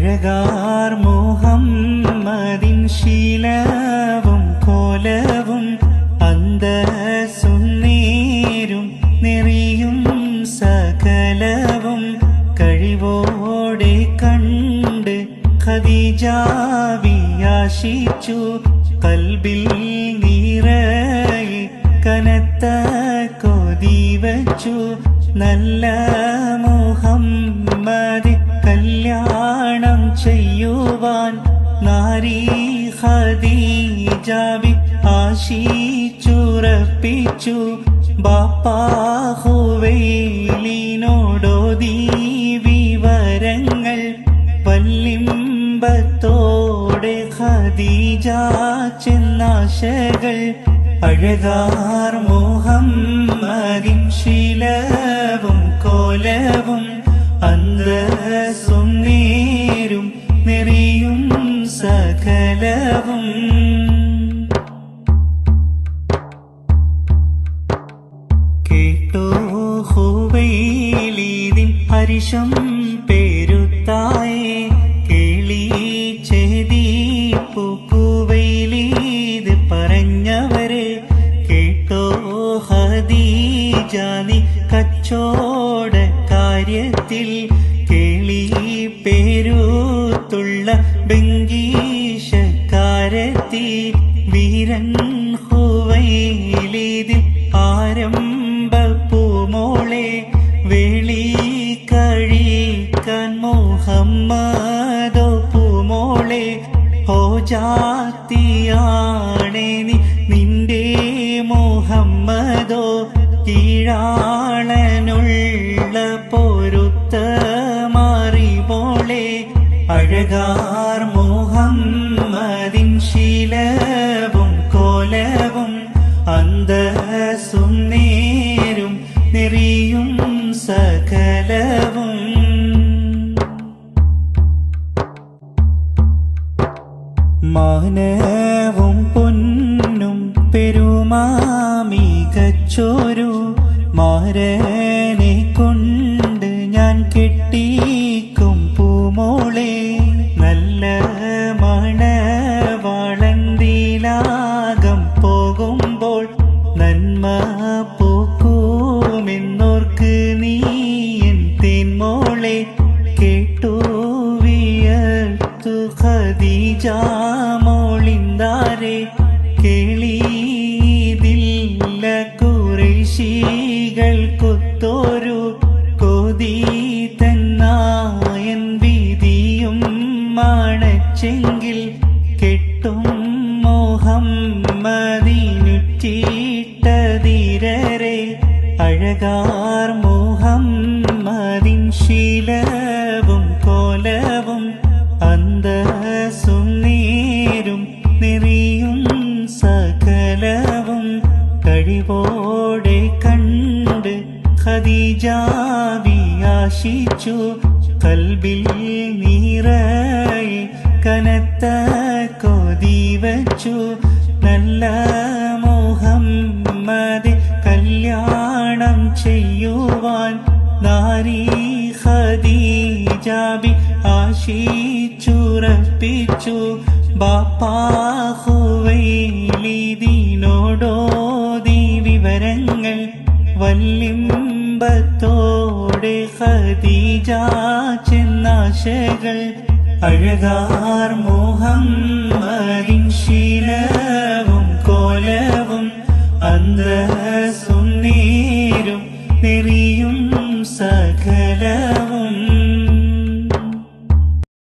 അഴകാർ മുഹമ്മദിൻ ശീലവും കോലവും അന്തസ്സുന്നേരും നെറിയും സകലവും കഴിവോടെ കണ്ട് ഖദീജ വിയാശിച്ചു കൽബിൽ നിറയെ കനത്ത കൊതി വച്ചു നല്ല മുഹമ്മദ് കല്യാണം ചെയ്യുവാൻ നാരി ഖദീജ ആശിച്ചുറപ്പിച്ചു ബാപ്പാ ഹുവൈലിനോടോതി വിവരങ്ങൾ വല്ലിമ്പത്തോടെ ഖദീജ ചെന്നാശകൾ അഴകാർ മുഹമ്മദിൻ ശീലവും കോലവും അന്തസ്സുന്നേരും നെറിയും സകലവും കേട്ടോ ഹുവൈലിദിൻ ഹരിഷം പേരുത്തായേ കേളി ചെദീപ്പുക്കുവൈലിദ് പറഞ്ഞവരെ കേട്ടോ ഖദീജ നീ കച്ചോട കാര്യത്തിൽ കേളി പേരുത്തുള്ള ബംഗീഷക്കാരത്തി വീരൻ ഹുവൈലിദിൽ ആരംഭപ്പൂമോളെ വേളി കഴിക്കാൻ മുഹമ്മദോ പൂമോളെ ഹോജാത്തിയാണേ നിന്റെ മുഹമ്മദോ കീഴാളനുള്ള പൊരുത്ത മാറിമോളെ അഴകാർ മുഹമ്മദിൻ ശീലവും കോലവും അന്തസ്സുന്നേരും നെറിയും സകലവും മാനവും പൊന്നും പെരുമാമികച്ചോരു മാരനെ കൊണ്ട് ഞാൻ കെട്ടിക്കും പൂമോളെ നല്ല മണവാളന്തിലാകം പോകുമ്പോൾ നന്മ പോക്കുമെന്നോർക്ക് നീ എൻ തേൻമോളെ കേട്ടു വിയർത്തു ഖദീജ മോളിന്താരെ കേളിയിതില്ല ഖുറൈശികൾക്കൊത്തൊരു കൊതി തന്നായൻ വിധിയും മണച്ചെങ്കിൽ കെട്ടും മുഹമ്മദിനുറ്റിട്ടതിരരെ അഴകാർ മുഹമ്മദിൻ ശീലവും കോലവും അന്തസ്സുന്നേരും നെറിയും സകലവും കഴിവോടെ കണ്ട് ഖദീജ വിയാശിച്ചു കൽബിൽ നിറയെ കനത്ത കൊതി വച്ചു നല്ല മുഹമ്മദ് കല്യാണം ചെയ്യുവാൻ നാരി ഖദീജ ആശിച്ചുറപ്പിച്ചു ബാപ്പാ ഹുവൈലിദിനോടോതി വിവരങ്ങൾ വല്ലിമ്പത്തോടെ ഖദീജ ചെന്നാശകൾ അഴകാർ മുഹമ്മദിൻ ശീലവും കോലവും അന്തസ്സുന്നേരും നെറിയും സകലവും